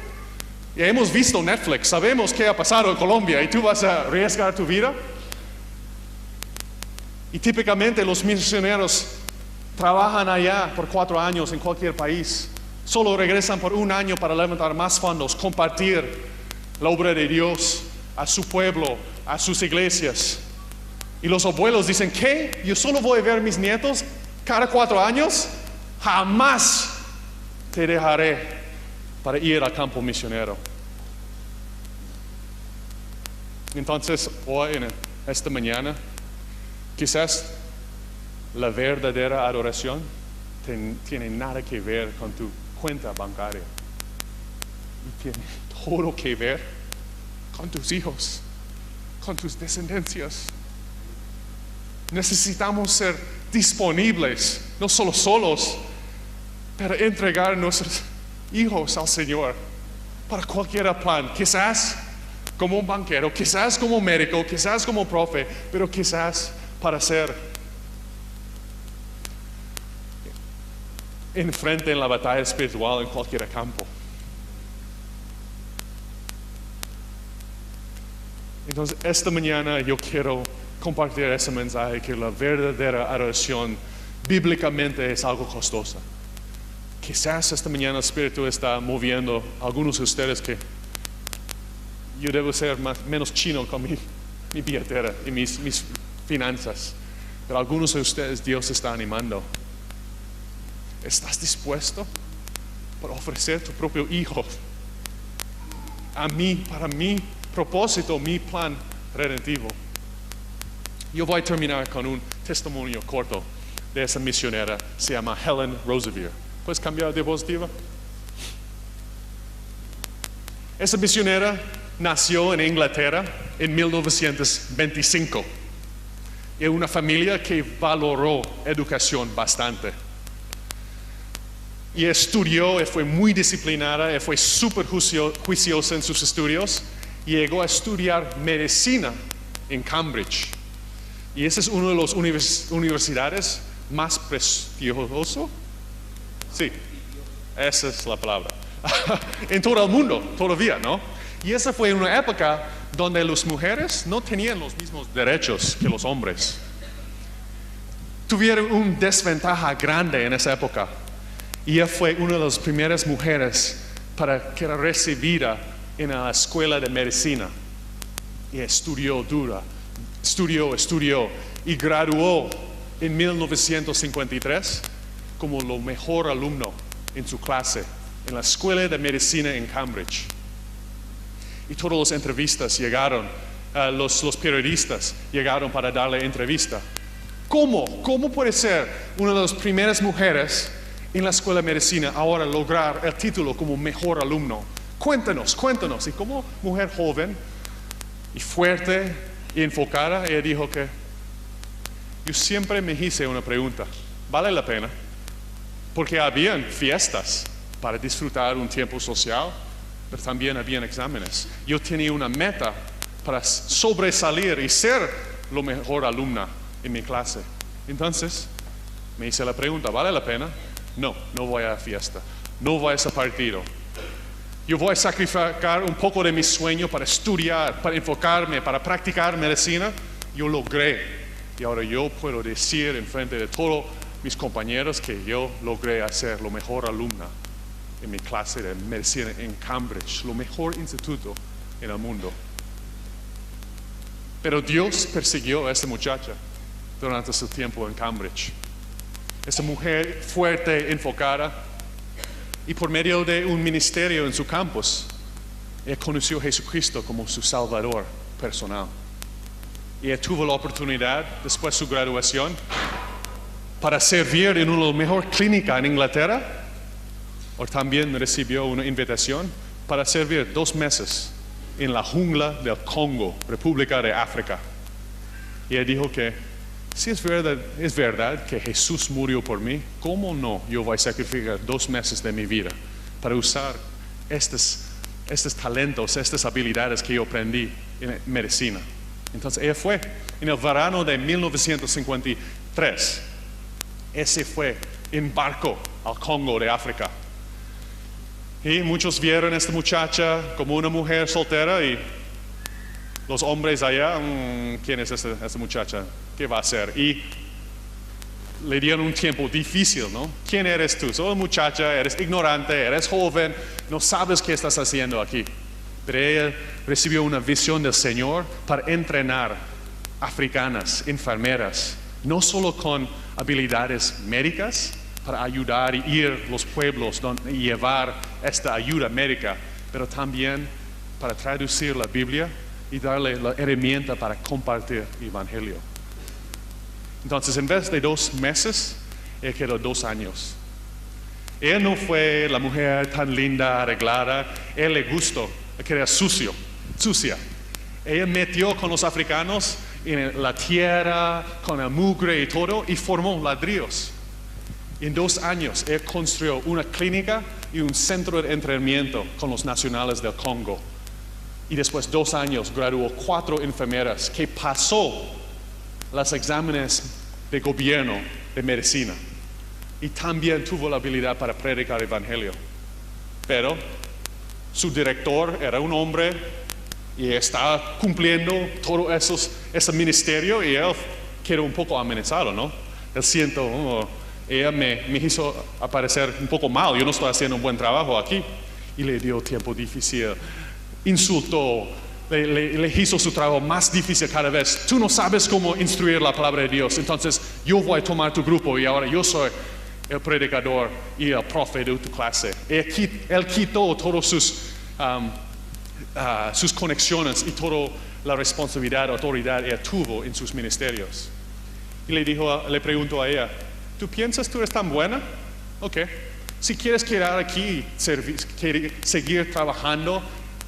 Ya hemos visto Netflix, sabemos qué ha pasado en Colombia y tú vas a arriesgar tu vida. Y típicamente los misioneros trabajan allá por 4 años en cualquier país. Solo regresan por 1 año para levantar más fondos, compartir la obra de Dios a su pueblo, a sus iglesias. Y los abuelos dicen, ¿qué? ¿Yo solo voy a ver a mis nietos cada 4 años? Jamás te dejaré para ir al campo misionero. Entonces, hoy, esta mañana, quizás la verdadera adoración tiene nada que ver con tu cuenta bancaria. Y tiene todo que ver con tus hijos, con tus descendencias. Necesitamos ser disponibles, no solo solos, para entregar nuestros hijos al Señor para cualquier plan. Quizás como un banquero, quizás como médico, quizás como profe, pero quizás para ser enfrente en la batalla espiritual en cualquier campo. Entonces, esta mañana yo quiero compartir ese mensaje que la verdadera adoración bíblicamente es algo costosa. Quizás esta mañana el Espíritu está moviendo a algunos de ustedes que yo debo ser menos chino con mi billetera y mis finanzas. Pero algunos de ustedes Dios está animando. ¿Estás dispuesto para ofrecer tu propio hijo a mí, para mi propósito, mi plan redentivo? Yo voy a terminar con un testimonio corto de esa misionera, se llama Helen Roseveare. ¿Puedes cambiar de diapositiva? Esa misionera nació en Inglaterra en 1925. Y una familia que valoró educación bastante. Y estudió, y fue muy disciplinada, y fue súper juiciosa en sus estudios. Y llegó a estudiar medicina en Cambridge. Y ese es uno de los universidades más prestigiosos. Sí, esa es la palabra. En todo el mundo, todavía, ¿no? Y esa fue una época donde las mujeres no tenían los mismos derechos que los hombres. Tuvieron una desventaja grande en esa época. Y ella fue una de las primeras mujeres para que era recibida en la escuela de medicina. Y estudió y graduó en 1953 como lo mejor alumno en su clase en la escuela de medicina en Cambridge. Y todas las entrevistas llegaron, los periodistas llegaron para darle entrevista. ¿Cómo puede ser una de las primeras mujeres en la escuela de medicina ahora lograr el título como mejor alumno? Cuéntanos. Y como mujer joven y fuerte y enfocada, ella dijo que yo siempre me hice una pregunta, ¿vale la pena? Porque habían fiestas para disfrutar un tiempo social, pero también habían exámenes. Yo tenía una meta para sobresalir y ser la mejor alumna en mi clase. Entonces, me hice la pregunta, ¿vale la pena? No voy a la fiesta, no voy a ese partido. Yo voy a sacrificar un poco de mi sueño para estudiar, para enfocarme, para practicar medicina. Yo logré. Y ahora yo puedo decir en frente de todos mis compañeros que yo logré hacer la mejor alumna en mi clase de medicina en Cambridge, lo mejor instituto en el mundo. Pero Dios persiguió a esta muchacha durante su tiempo en Cambridge. Esa mujer fuerte, enfocada, y por medio de un ministerio en su campus, ella conoció a Jesucristo como su Salvador personal. Y ella tuvo la oportunidad, después de su graduación, para servir en una mejor clínica en Inglaterra, o también recibió una invitación para servir 2 meses en la jungla del Congo, República de África. Y ella dijo que si es verdad que Jesús murió por mí, ¿cómo no yo voy a sacrificar 2 meses de mi vida para usar estos talentos, estas habilidades que yo aprendí en medicina? Entonces ella fue en el verano de 1953. Ese fue en barco al Congo de África. Y muchos vieron a esta muchacha como una mujer soltera y los hombres allá, ¿quién es esta muchacha? ¿Qué va a hacer? Y le dieron un tiempo difícil, ¿no? ¿Quién eres tú? Soy muchacha, eres ignorante, eres joven, no sabes qué estás haciendo aquí. Pero ella recibió una visión del Señor para entrenar africanas, enfermeras, no solo con habilidades médicas, para ayudar y ir a los pueblos y llevar esta ayuda médica, pero también para traducir la Biblia y darle la herramienta para compartir el Evangelio. Entonces, en vez de 2 meses, ella quedó 2 años. Ella no fue la mujer tan linda, arreglada, ella le gustó, que era sucia. Ella metió con los africanos en la tierra, con el mugre y todo, y formó ladrillos. En 2 años, ella construyó una clínica y un centro de entrenamiento con los nacionales del Congo. Y después de 2 años, graduó 4 enfermeras que pasó los exámenes de gobierno de medicina. Y también tuvo la habilidad para predicar el Evangelio. Pero su director era un hombre y estaba cumpliendo todo ese ministerio y él quedó un poco amenazado, ¿no? Él siento, ella me hizo aparecer un poco mal, yo no estoy haciendo un buen trabajo aquí. Y le dio tiempo difícil, insultó, le hizo su trabajo más difícil cada vez. Tú no sabes cómo instruir la palabra de Dios, entonces yo voy a tomar tu grupo y ahora yo soy el predicador y el profe de tu clase. Él quitó todas sus conexiones y toda la responsabilidad, autoridad que tuvo en sus ministerios. Y le preguntó a ella, ¿tú piensas tú eres tan buena? Ok. Si quieres quedar aquí y seguir trabajando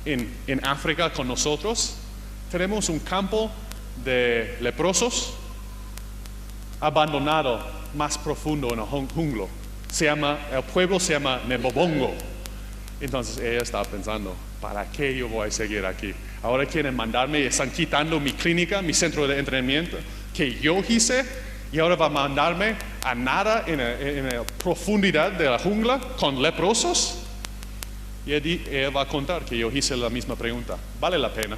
en África con nosotros, tenemos un campo de leprosos abandonado más profundo en el jungla. El pueblo se llama Nebobongo. Entonces ella estaba pensando, ¿para qué yo voy a seguir aquí? Ahora quieren mandarme y están quitando mi clínica, mi centro de entrenamiento. que yo hice y ahora va a mandarme a nada en la profundidad de la jungla con leprosos? Y él va a contar que yo hice la misma pregunta. ¿Vale la pena?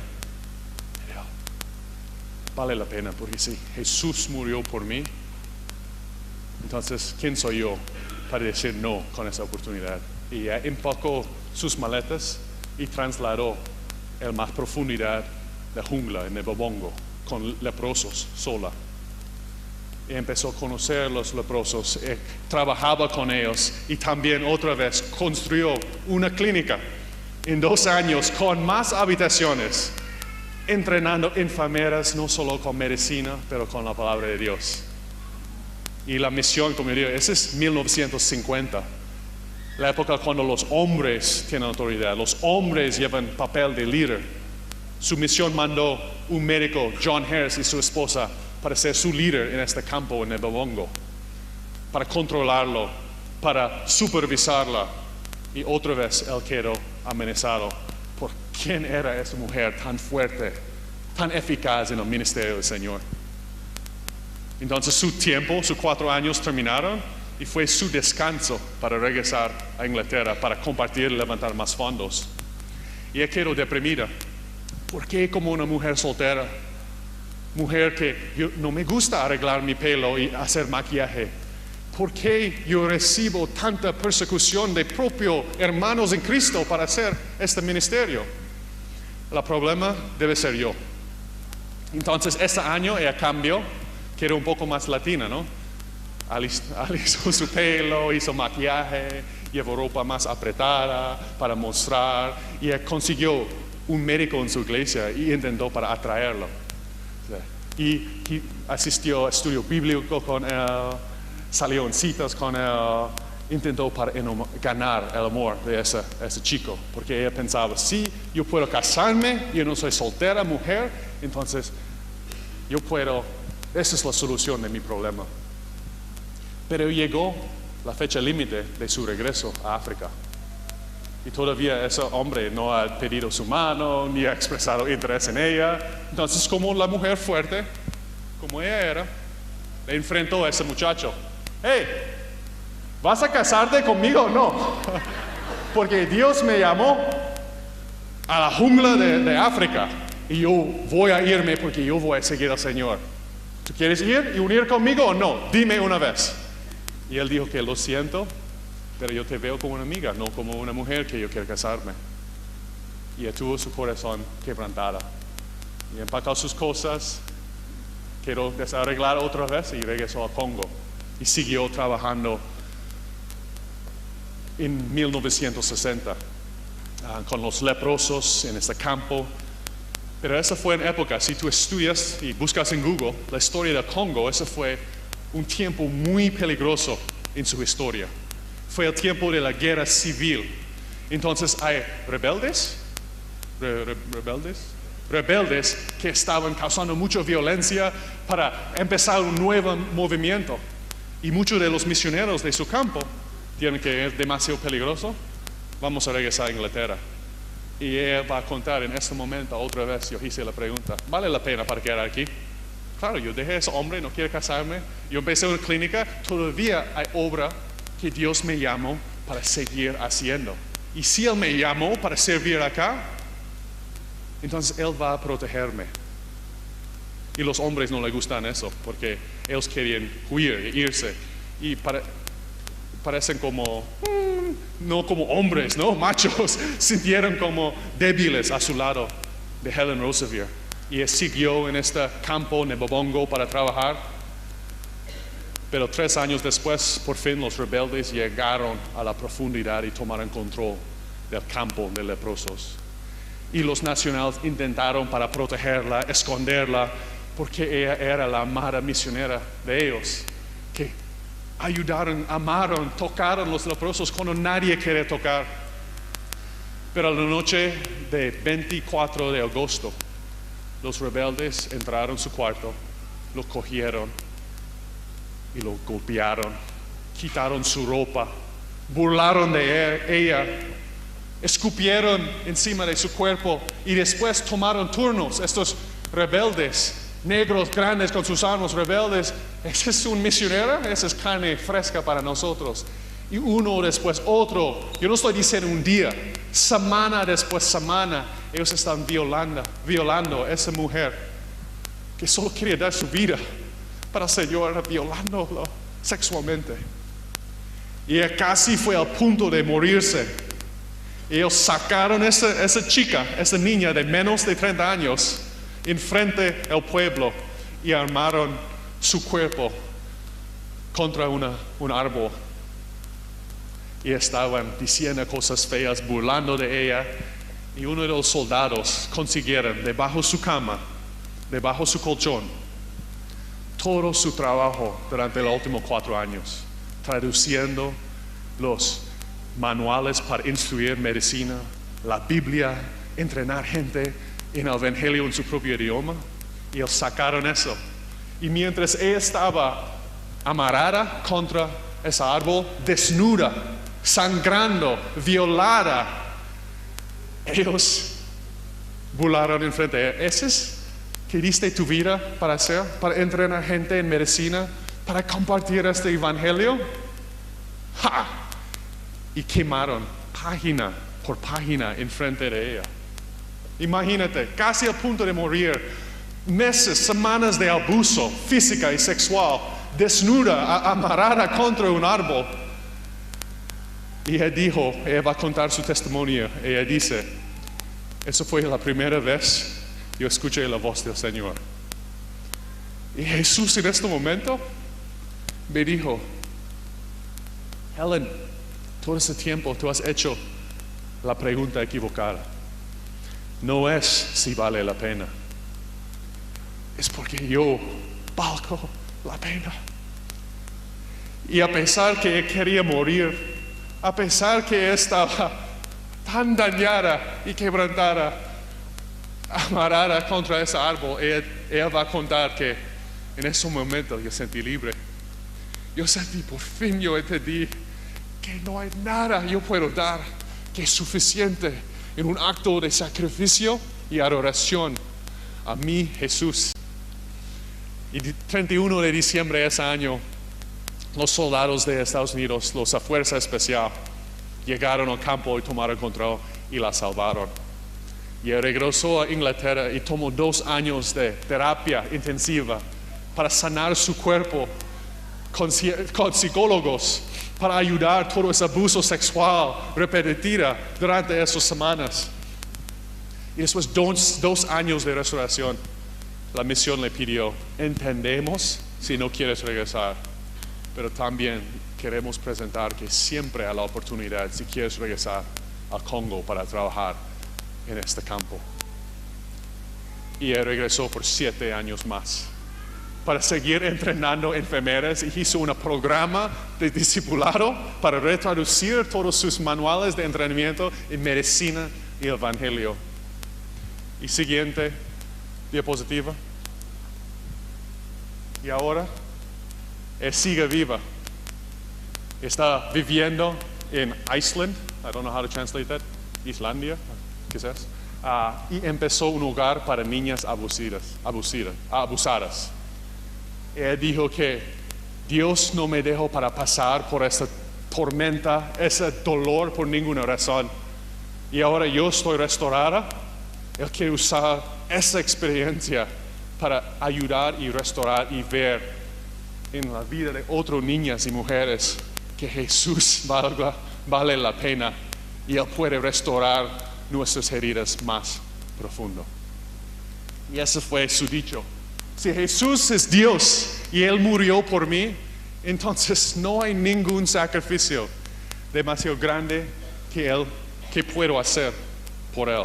Vale la pena, porque si Jesús murió por mí, entonces, ¿quién soy yo para decir no con esa oportunidad? Y empacó sus maletas y trasladó en más profundidad de jungla, en el Bobongo, con leprosos sola. Y empezó a conocer los leprosos, trabajaba con ellos y también otra vez construyó una clínica en 2 años con más habitaciones, entrenando enfermeras no solo con medicina, pero con la palabra de Dios. Y la misión, como yo digo, ese es 1950, la época cuando los hombres tienen autoridad, los hombres llevan papel de líder. Su misión mandó un médico, John Harris, y su esposa para ser su líder en este campo, en el Bobongo, para controlarlo, para supervisarla. Y otra vez él quedó amenazado por quién era esa mujer tan fuerte, tan eficaz en el ministerio del Señor. Entonces su tiempo, sus 4 años terminaron y fue su descanso para regresar a Inglaterra, para compartir y levantar más fondos. Y ella quedó deprimida. ¿Por qué como una mujer soltera? Mujer que yo no me gusta arreglar mi pelo y hacer maquillaje. ¿Por qué yo recibo tanta persecución de propios hermanos en Cristo para hacer este ministerio? El problema debe ser yo. Entonces, ese año ella cambió, que era un poco más latina, ¿no? Alisó su pelo, hizo maquillaje, llevó ropa más apretada para mostrar, y ella consiguió un médico en su iglesia y intentó para atraerlo. Y asistió a estudio bíblico con él, salió en citas con él, intentó para ganar el amor de ese chico, porque ella pensaba, si yo puedo casarme, yo no soy soltera mujer, entonces yo puedo, esa es la solución de mi problema. Pero llegó la fecha límite de su regreso a África. Y todavía ese hombre no ha pedido su mano, ni ha expresado interés en ella. Entonces, como la mujer fuerte, como ella era, le enfrentó a ese muchacho. Hey, ¿vas a casarte conmigo o no? Porque Dios me llamó a la jungla de África y yo voy a irme porque yo voy a seguir al Señor. ¿Tú quieres ir y unir conmigo o no? Dime una vez. Y él dijo que lo siento, pero yo te veo como una amiga, no como una mujer que yo quiero casarme. Y él tuvo su corazón quebrantado. Y empacó sus cosas, quiero desarreglar otra vez y regresó a Congo. Y siguió trabajando en 1960 con los leprosos en este campo. Pero esa fue en época, si tú estudias y buscas en Google la historia de Congo, ese fue un tiempo muy peligroso en su historia. Fue el tiempo de la guerra civil. Entonces hay rebeldes que estaban causando mucha violencia para empezar un nuevo movimiento. Y muchos de los misioneros de su campo dijeron que es demasiado peligroso, vamos a regresar a Inglaterra. Y él va a contar en este momento otra vez, yo hice la pregunta, ¿vale la pena para quedar aquí? Claro, yo dejé a ese hombre, no quiero casarme. Yo empecé una clínica, todavía hay obra que Dios me llamó para seguir haciendo. Y si Él me llamó para servir acá, entonces Él va a protegerme. Y los hombres no les gustan eso, porque ellos querían huir, irse. Y parecen como, no como hombres, ¿no? Machos, sintieron como débiles a su lado de Helen Roseveare. Y él siguió en este campo, en el Bobongo, para trabajar. Pero 3 años después, por fin los rebeldes llegaron a la profundidad y tomaron control del campo de leprosos. Y los nacionales intentaron para protegerla, esconderla, porque ella era la amada misionera de ellos, que ayudaron, amaron, tocaron los leprosos cuando nadie quería tocar. Pero la noche de 24 de agosto, los rebeldes entraron en su cuarto, lo cogieron y lo golpearon, quitaron su ropa, burlaron de ella, escupieron encima de su cuerpo y después tomaron turnos, estos rebeldes, negros grandes con sus armas rebeldes, ese es un misionero, esa es carne fresca para nosotros. Y uno después otro, yo no estoy diciendo un día, semana después semana, ellos están violando a esa mujer que solo quería dar su vida para el Señor, violándolo sexualmente. Y ella casi fue al punto de morirse. Ellos sacaron a esa chica, esa niña de menos de 30 años, enfrente del pueblo y armaron su cuerpo contra un árbol. Y estaban diciendo cosas feas, burlando de ella. Y uno de los soldados consiguieron debajo su cama, debajo su colchón, todo su trabajo durante los últimos 4 años, traduciendo los manuales para instruir medicina, la Biblia, entrenar gente en el Evangelio en su propio idioma. Y ellos sacaron eso. Y mientras ella estaba amarrada contra ese árbol, desnuda, sangrando, violada, ellos burlaron enfrente de ella. ¿Ese es que diste tu vida para hacer? ¿Para entrenar gente en medicina? ¿Para compartir este evangelio? ¡Ja! Y quemaron página por página enfrente de ella. Imagínate, casi al punto de morir, meses, semanas de abuso física y sexual, desnuda, amarrada contra un árbol. Y ella va a contar su testimonio. Ella dice, eso fue la primera vez que yo escuché la voz del Señor. Y Jesús en este momento me dijo, Helen, todo ese tiempo tú has hecho la pregunta equivocada. No es si vale la pena. Es porque yo valgo la pena. Y a pesar que ella quería morir, a pesar que estaba tan dañada y quebrantada, amarrada contra ese árbol, ella va a contar que en ese momento yo sentí libre. Yo sentí, por fin yo entendí que no hay nada yo puedo dar que es suficiente en un acto de sacrificio y adoración a mí, Jesús. Y el 31 de diciembre de ese año, los soldados de Estados Unidos, los de Fuerza Especial, llegaron al campo y tomaron control y la salvaron. Y regresó a Inglaterra y tomó 2 años de terapia intensiva para sanar su cuerpo con psicólogos, para ayudar todo ese abuso sexual repetitivo durante esas semanas. Y después 2 años de restauración, la misión le pidió, entendemos si no quieres regresar, pero también queremos presentar que siempre hay la oportunidad si quieres regresar al Congo para trabajar en este campo. Y él regresó por 7 años más para seguir entrenando enfermeras y hizo un programa de discipulado para retraducir todos sus manuales de entrenamiento en medicina y evangelio. Y siguiente diapositiva. Y ahora él sigue viva. Está viviendo en Iceland, I don't know how to translate that, Islandia, quizás, y empezó un hogar para niñas abusadas. Él dijo que Dios no me dejó para pasar por esta tormenta, ese dolor por ninguna razón. Y ahora yo estoy restaurada. Él quiere usar esa experiencia para ayudar y restaurar y ver en la vida de otras niñas y mujeres que Jesús vale la pena y Él puede restaurar nuestras heridas más profundo. Y ese fue su dicho. Si Jesús es Dios y Él murió por mí, entonces no hay ningún sacrificio demasiado grande que puedo hacer por Él.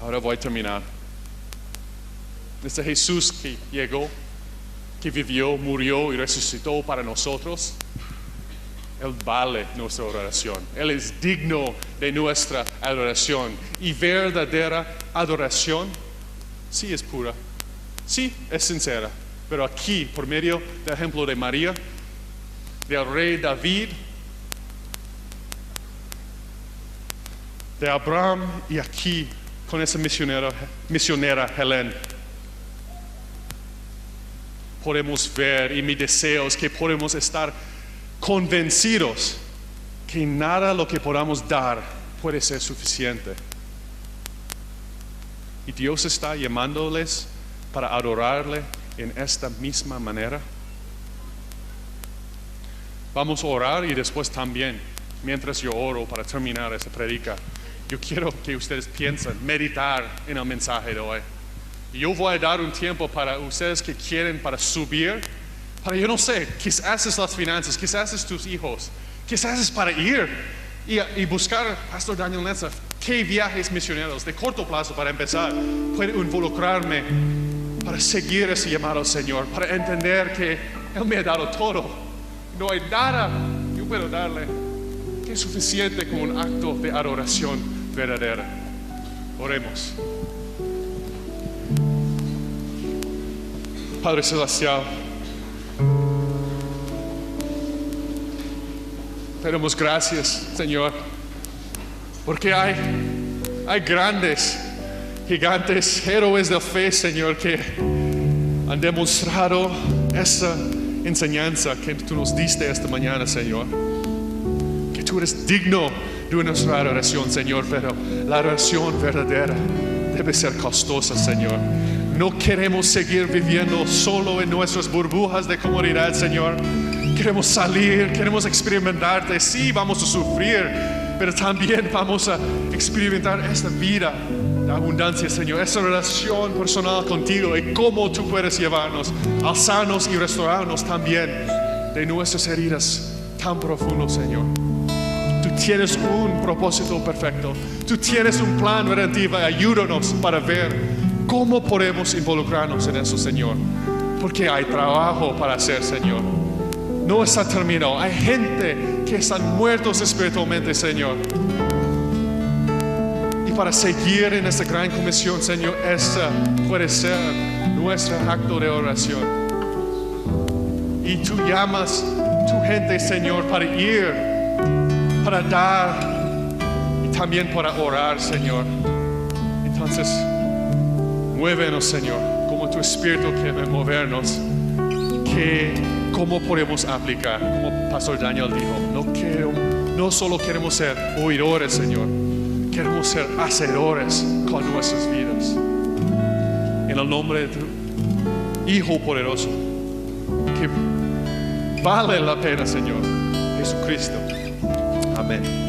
Ahora voy a terminar. Este Jesús que llegó, que vivió, murió y resucitó para nosotros, Él vale nuestra adoración. Él es digno de nuestra adoración. Y verdadera adoración, sí es pura, sí es sincera. Pero aquí, por medio del ejemplo de María, del rey David, de Abraham y aquí con esa misionera Helen, podemos ver y mi deseo es que podemos estar convencidos que nada lo que podamos dar puede ser suficiente. Y Dios está llamándoles para adorarle en esta misma manera. Vamos a orar y después también, mientras yo oro para terminar esta predica, yo quiero que ustedes piensen, meditar en el mensaje de hoy. Yo voy a dar un tiempo para ustedes que quieren para subir, para yo no sé, quizás es las finanzas, quizás es tus hijos, quizás es para ir y buscar, Pastor Daniel Netza, qué viajes misioneros de corto plazo para empezar, puedo involucrarme para seguir ese llamado al Señor, para entender que Él me ha dado todo, no hay nada que yo puedo darle que es suficiente como un acto de adoración verdadera. Oremos. Padre Celestial, te damos gracias, Señor, porque hay grandes, gigantes, héroes de fe, Señor, que han demostrado esa enseñanza que tú nos diste esta mañana, Señor. Que tú eres digno de nuestra adoración, Señor, pero la adoración verdadera debe ser costosa, Señor. No queremos seguir viviendo solo en nuestras burbujas de comodidad, Señor. Queremos salir, queremos experimentarte. Sí, vamos a sufrir, pero también vamos a experimentar esta vida de abundancia, Señor. Esta relación personal contigo y cómo tú puedes llevarnos, alzarnos y restaurarnos también de nuestras heridas tan profundas, Señor. Tú tienes un propósito perfecto. Tú tienes un plan redentivo. Ayúdanos para ver cómo podemos involucrarnos en eso, Señor. Porque hay trabajo para hacer, Señor. No está terminado. Hay gente que están muertos espiritualmente, Señor. Y para seguir en esta gran comisión, Señor, esa puede ser nuestro acto de oración. Y tú llamas tu gente, Señor, para ir, para dar y también para orar, Señor. Entonces, muévenos, Señor, como tu Espíritu quiere movernos, que cómo podemos aplicar, como Pastor Daniel dijo, no solo queremos ser oidores, Señor, queremos ser hacedores con nuestras vidas. En el nombre de tu Hijo poderoso, que vale la pena, Señor, Jesucristo. Amén.